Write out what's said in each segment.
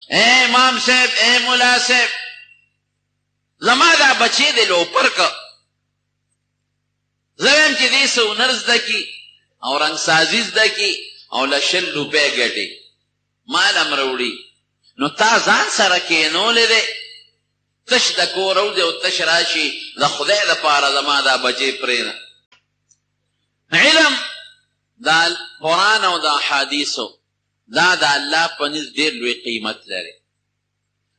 اے امام صاحب اے مولا صاحب زما دا بچی دے لوپر کا زویم چی دی سو نرز دا کی او رنگ سازیز دا کی او لشل روپے گٹی مال امروڑی نو تا زان سرکی نولے دے تش دا کورو دے و تش راشی دا خدای دا پارا زما دا بچی پرینا علم دا قرآن او دا حدیثو دا دا اللہ پنیز دیر لوی قیمت لرے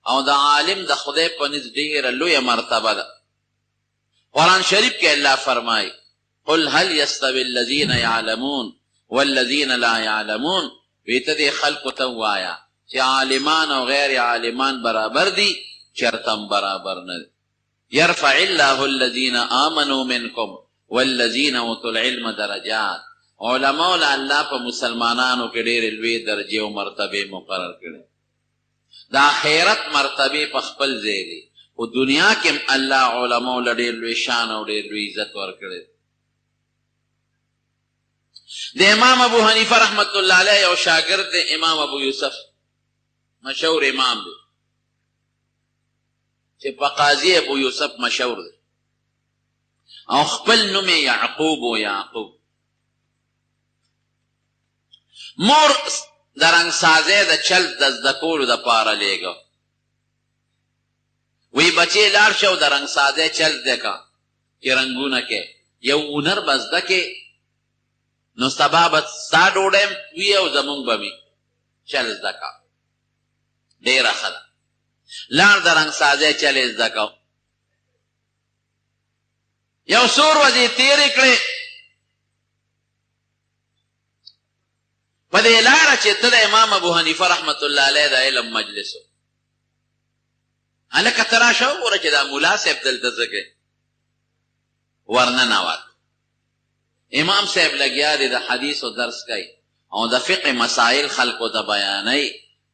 او دا عالم دا خدای پنیز دیر لوی مرتبہ دا قرآن شریف کے اللہ فرمائی قل هل يستوي الذين يعلمون والذين لا يعلمون ویتدی خلق توایا چی عالمان و غیر عالمان برابر دی چرتم برابر ند يرفع الله الذين آمنوا منكم والذين اوتوا العلم درجات علماء اللہ پا مسلمانانو کے دیر الوی درجے و مرتبے مقرر کرے دا خیرت مرتبے پا خپل زیدی و دنیا کے اللہ علماء لدیر الوی شان و دیر الوی عزت ورکڑے دے امام ابو حنیفہ رحمت اللہ علیہ او شاگرد دے امام ابو یوسف مشہور امام دے چھ پا قاضی ابو یوسف مشہور دے او خپل نمی یعقوب و یعقوب مور درنگ سازے دا چل دزدکولو دا پارا لے گا وی بچے لار شو درنگ سازے چل دکا کہ رنگو نکے یو اونر بزدکے نو سبابت سا ڈوڑیم وی او زمون بمی چل دکا دیر خدا لار درنگ سازے چل دکا یو سور وزی تیر اکڑے پدے لارا چیتا دا امام ابو حنیفہ رحمت اللہ علیہ دا علم مجلسو حلکہ تراشو گورا چی دا مولا صاحب دلتا سکے ورنن آوات امام صاحب لگیا دے دا حدیث و درس کئی او دا فقہ مسائل خلقو دا بیانی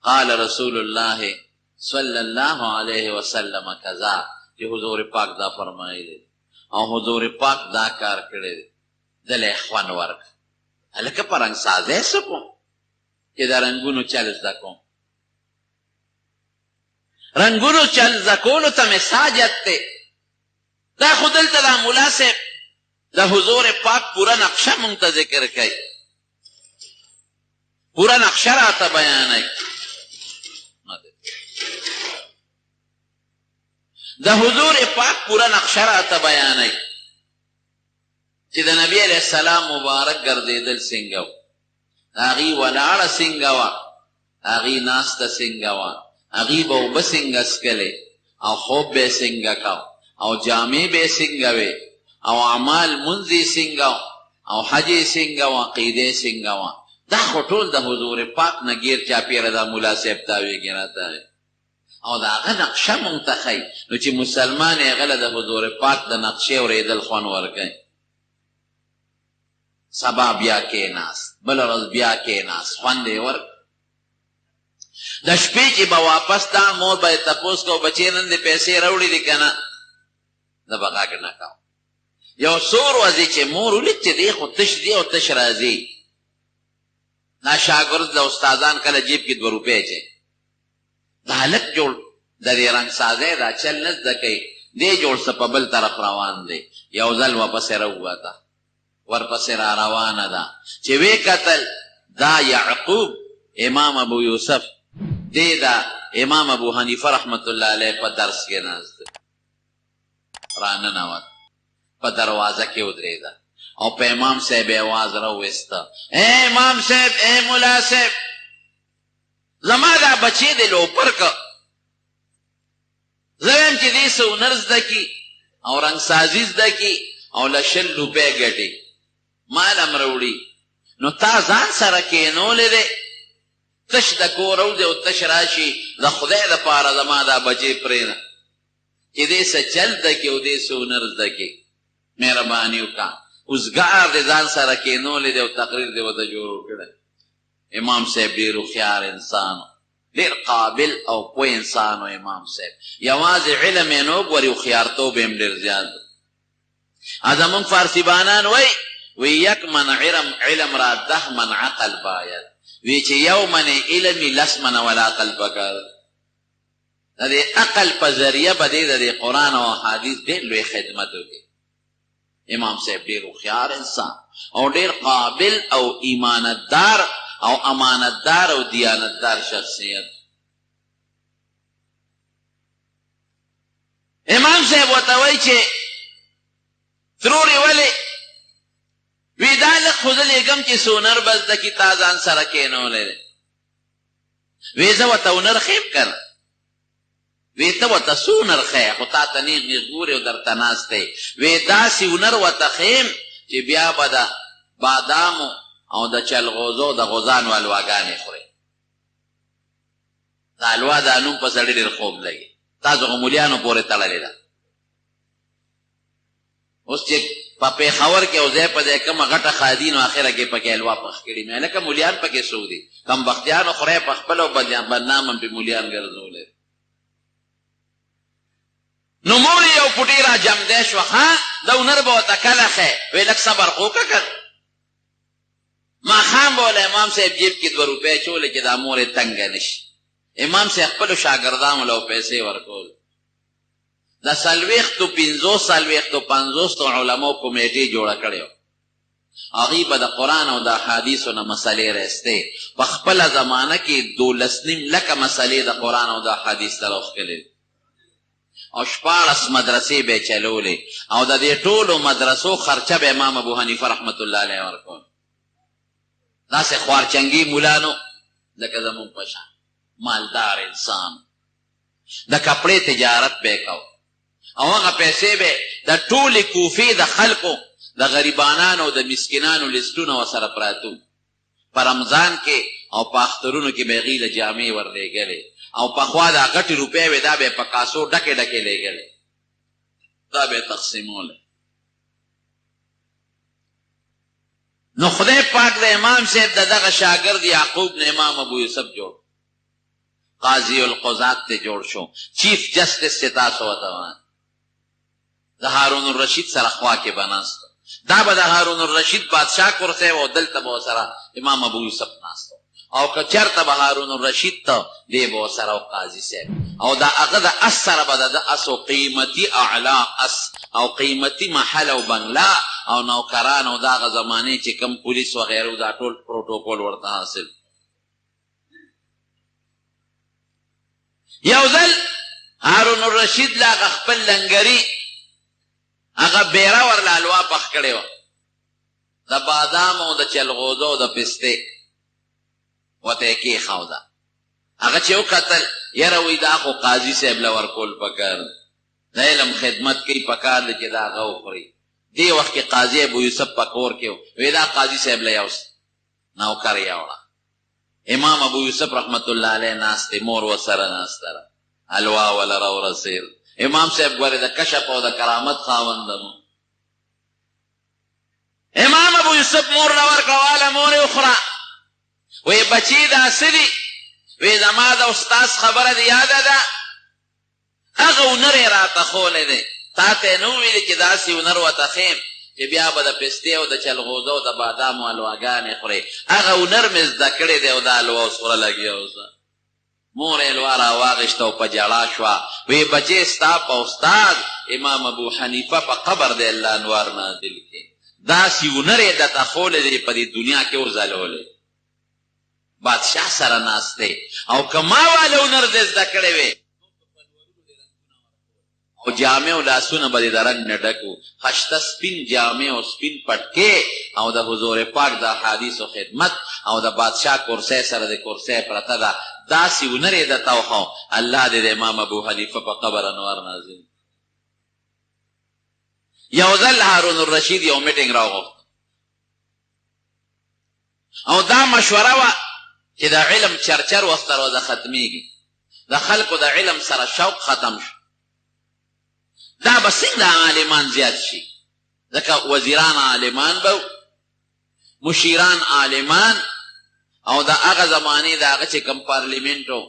قال رسول اللہ صلی اللہ علیہ وسلم کذا کہ حضور پاک دا فرمائی دے او حضور پاک دا کار کرے دے دل اخوان ورک حلکہ پر رنگ سازے سکوں کہ دا رنگونو چل زکوں رنگونو چل زکولو تا مساجت تے دا خودلتا دا مولا سے دا حضور پاک پورا نقشہ منتا ذکر کئی پورا نقشہ راتا بیان ہے دا حضور پاک پورا نقشہ راتا بیان ہے چی دا نبی علیہ السلام مبارک گردے دل سنگو آغی ولاڑا سنگوا آغی ناستا سنگوا آغی باو بسنگ اسکلے او خوب بے سنگا کاو او جامع بے سنگوے او عمال منزی سنگو او حجی سنگو عقیدے سنگو دا خطول دا حضور پاک نگیر چاپیر دا مولا سیبتاوی گراتا ہے او دا آغا نقشہ منتخی نو چی مسلمان اغلا دا حضور پاک دا نقشے و ریدل خوان ورگئے سبا بیا کے ناس بل رز بیا کے ناس خوندے ورگ دا شپی چی با واپس دا مور با تپوس کو بچے نندے پیسے روڑی دی کنا دا بقا کرنا کاؤ یو سور وزی چی مور اولیت چی دی خود تش دی او تش رازی نا شاگرد دا استادان کل جیب کی 2 روپے چی دا حلق جوڑ دا دی رنگ سازے دا چل نز دا کئی دی جوڑ سپا بل طرف روان دی یو ظل واپس روا تا ورپس را روان دا چی وی قتل دا یعقوب امام ابو یوسف دی دا امام ابو حنیفہ رحمت اللہ علیہ پا درس کے نازد رانن آوات پا دروازہ کے ادرے دا او پا امام صاحب آواز روستا اے امام صاحب اے مولا صاحب زما دا بچے دے لوپر کا زویم چی دی سو نرز دا کی او رنگ سازیز دا کی او لشل روپے گٹی مال امروڑی نو تا زان سرکی نولے دے تش دا کورو دے و تش راشی دا خدای دا پارا زما دا بچے پرینا چی دے سا چل دا کی و دے سو نرز دا کی مہربانیو کا ازگار دے زان سرکی نولے دے و تقریر دے و دا جورو کردے امام صاحب دیر خیار انسانو دیر قابل او کوئی انسانو امام صاحب یواز علم نوگ وری خیارتو بیم دیر زیاد ازمون فارسی بانان وی یک من علم را 10 من عقل باید وی چه یو من علمی 10 من ولا قلب بکر د دې عقل په ذریعه به دې د دې قرآن او حدیث ډېر لوی خدمت وکړي. امام صاحب ډېر هوښیار انسان او ډېر قابل او ایمانتدار او امانتدار او دیانتدار شخصیت. امام صاحب ورته وایي چې ترورې ولې؟ وی دا لږ خو زه لېږم چې څو نر به زده کړي تا ځان سره کېنولی دی. وی زه ورته هنر ښیم که نه؟ وی ته ورته څو هنر ښیه خو تا ته نیغ نیغ ګورې او درته ناست دی. وی داسې هنر ورته ښیم چې بیا به د بادامو او د چلغوزو د غوزانو حلواګانې خورې. د حلوا دا نوم په سړي ډېر خوب لګي. تاسو خو مولیانو پورې تړلې ده. اوس چې په پېښور کې او ځای په ځای کومه غټه ښادي نو اخره کې پکې حلوا پخ کړي مې هلکه مولیان پکې څوک دي؟ کم بختیانو خدای په خپل او بدنام هم پې مولیان ګرځولی. نو مور یو پوټي را جمدی شوه. ها د هنر به ورته کله ښی؟ وی لږ صبر خو وکړه که ماښام به وله امام صاحب جیب کې 2 روپۍ اچولې چې دا مور یې تنګه نه شي. امام صاحب خپلو شاګردانو له پیسې ورکول. د 40 50 علماو کمیټې جوړه کړې وه. هغوی به د قرآن او د احادیثو نه مسلې راایستې. په خپله زمانه کې 12.5 لکه مسلې د قرآن او د احادیث ته راوښکلې او 14 مدرسې به یې چلولې او د دې ټولو مدرسو خرچه به امام ابو حنیفه رحمت الله علیه ورکول. داسې خوارچنګي ملا نو لکه زمونږ په شان مالدار انسان. د کپړې تجارت به یې کو او هغه پیسې به د ټولې کوفې د خلکو د غریبانانو او د مسکینانو لیستونه ورسره پراتو. په رمضان کې او په اخترونو کې به یې هغوی له جامې ورلېږلې او پخوا دا غټې روپۍ وې دا به یې په کاسو ډکې ډکې لېږلې. دا به یې تقسیمولی. نو خدای پاک د امام صاحب د دغه شاګرد یعقوب نه امام ابو یوسف جوړ قاضی القضات ته جوړ شو. چیف جسټس چې تاسو ورته وایئ د هارون الرشید سره خوا کې به ناست. دا به د هارون الرشید بادشاه کرسی و او دلته به ورسره امام ابو یوسف ناست او که چېرته به هارون الرشید ته دی به ورسره او قاضي صاحب او د هغه د اس سره به د اس او قیمتي اعلا اس او قیمتي محل او بنګله او نوکران او د هغه زمانې چې کوم پولیس وغیره دا ټول پروتوکول ورته حاصل. یو ځل هارون الرشید له هغه خپل لنګري هغه بیره ورله حلوا پخ کړې وه د بادام او د چلغوزو او د پستې ورته یې کېښوده. هغه چې وکتل یاره وایي دا خو قاضي صاحب له ورکول پکار د علم خدمت کوي پکار دی چې دا هغه وخوري. دې وخت کې قاضي ابو یوسف په کور کې و. وایي دا قاضي صاحب له یو نوکر یوړه. امام ابو یوسف رحمت الله علیه ناست دی مور ورسره ناسته ده حلوا وله راورسېد. امام صاحب ګورې د کشف او د کرامت خاونده نو. امام ابو یوسف مور له ورکړه واله مور یې وخوره. وی بچی دا څه دي؟ وی زما د استاذ خبره دې یاده ده هغه هنر یې راته ښولی دی. تا ته یې نه وویلې چې داسې هنر ورته ښیم چې بیا به د پستې او د چلغوزو او د بادامو حلواګانې خورې. هغه هنر مې زده کړی دی او دا حلوا اوس خوره لګیا اوسه. مور یې حلوا راواغېشته او په ژړا شوه. وی بچې ستا په استاد امام ابو حنیفه په قبر دی الله انوار نازل کړي. داسې هنر یې درته ښولی دی په دې دنیا کې وځلولی. بادشاہ سره ناست دی او که ما واله هنر دې زده کړی وی او جامې او لاسونه به دې د رنګ نه ډک و. خشته سپین جامې او سپین پټکې او د حضور پاک د احادیثو خدمت او د بادشاه کرسی سره د کرسی پرته ده. داسې هنر یې درته وښو. الله دې د امام ابو حنیفه په قبر انوار نازل. یو ځل هارون الرشید یو میټینګ راوغوښت او دا مشوره وه چې د علم چرچر ورسره وده ختمیږي. د خلکو د علم سره شوق ختم شو. دا به څنګه عالمان زیات شي؟ ځکه وزیران عالمان به مشیران عالمان او د هغه زمانې د هغه چې کوم پارلیمنټو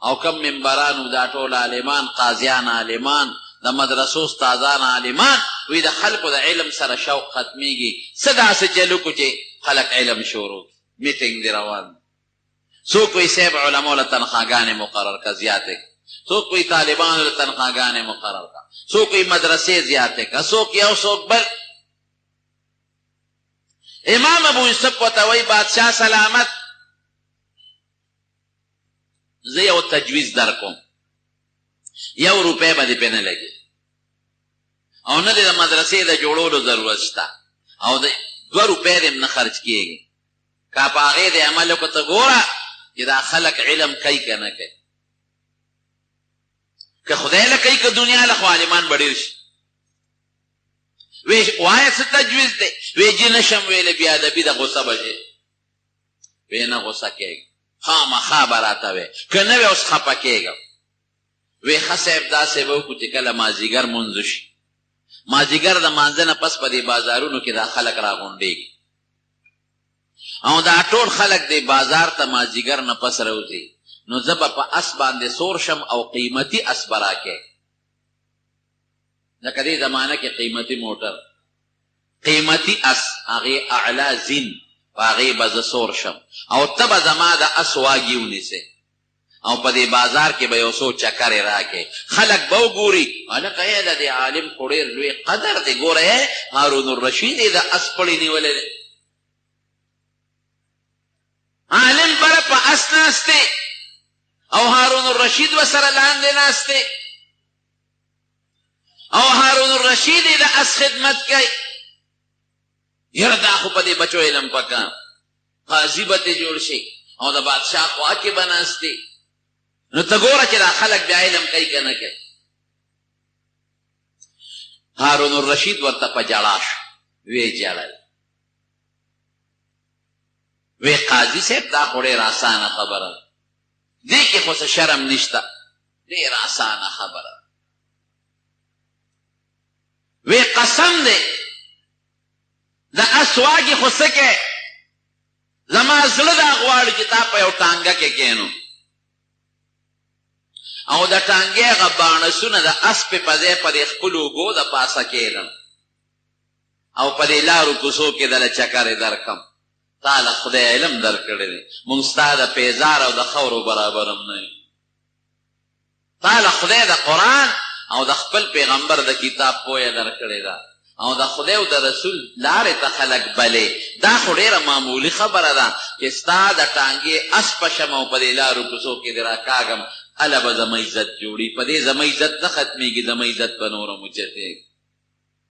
او کوم ممبرانو دا ټول عالمان، قاضیان عالمان، د مدرسو استادان عالمان. وی د خلکو د علم سره شوق ختمیږي. څه داسې چلو کو چې خلک علم شروع میټینګ دی روان. څوک وایي صاحب علماو له تنخواګانې مقرر که زیاتې څوک کوئی طالبانو له تنخواګانې مقرر کا، څوک کوئی مدرسې زیاتې کا، څوک یو څوک بل. امام ابو یوسف ورته وایي بادشاه سلامت، زه یو تجویز در کوم، 1 روپۍ به دې پې نه لګي او نه دې د مدرسې د جوړولو ضرورت شته او د 2 روپۍ دې نه خرچ کېږي. که په هغې دې عمل وکړه ته ګوره چې دا خلک علم کوي که نه کوي. که خدای له کوي که دنیا له خو عالمان به ډېر شي. وایه څه تجویز دی؟ وی جي نشم ویلی بې ادبي ده غصه به شي. وی نه غصه کېږم، خامخا به راته وی، که نه وی اوس خفه کېږم. وی ښه صاحب داسې به وکړو چې کله مازدیګر مونځ شي، مازدیګر د مانځه نه پس په دې بازارونو کې دا خلک راغونډېږي او دا ټول خلک دې بازار ته مازدیګر نه پس راوځي، نو زه به په اس باندې سور شم او قیمتي اس به راکې. لکه دې زمانه کې قیمتي موټر، قیمتي اس، هغې اعلی زین، په هغې به زه سور شم او ته به زما د اس واګي ونیسې او په دې بازار کې به یو څو چکرې راکې. خلک به وګوري هلکه یې د دې عالم خو ډېر لوی قدر دی، ګوره یې هارون الرشید یې د اس پړی نیولی دی. عالم بره په اس ناستې او هارون الرشید ورسره لاندې ناستې او هارون الرشید یې د اس خدمت کوي. یاره دا خو په دې بچو علم پکار، قاضي به ترې جوړ شي او د بادشاه خوا کې به ناستې. نو ته ګوره چې دا خلک بیا علم کوي که نه کوي. هارون الرشید ورته په ژړا شو، ویې ژړل، وی قاضي صاحب دا خو ډېر اسانه خبره ده، دې کې خو څه شرم نشته، ډېر اسانه خبره ده. وی قسم دی د اس واګې خو څه کې، زما زړه دا غواړي چې تا په یو ټانګه کې کښېنو او د ټانګې هغه باڼسونه د اس پې په ځای په دې خپلو اوږو د پاسه کښېږدم او په دې لارو کوڅو کې دله چکرې درکړم. تا له خدای علم درکړی دی، موږ ستا د پیزار او د خاورو برابر هم نه یو. تا له خدای د قرآن او د خپل پیغمبر د کتاب پویه درکړې ده او د خدای او د رسول لارې ته خلک بلې. دا خو ډېره معمولي خبره ده چې ستا د ټانګې اس پشم او په دې لارو کوڅو کې دې راکاږم، هله به زما عزت جوړي. په دې زما عزت نه ختمېږي، زما عزت به نوره اوچتېږي.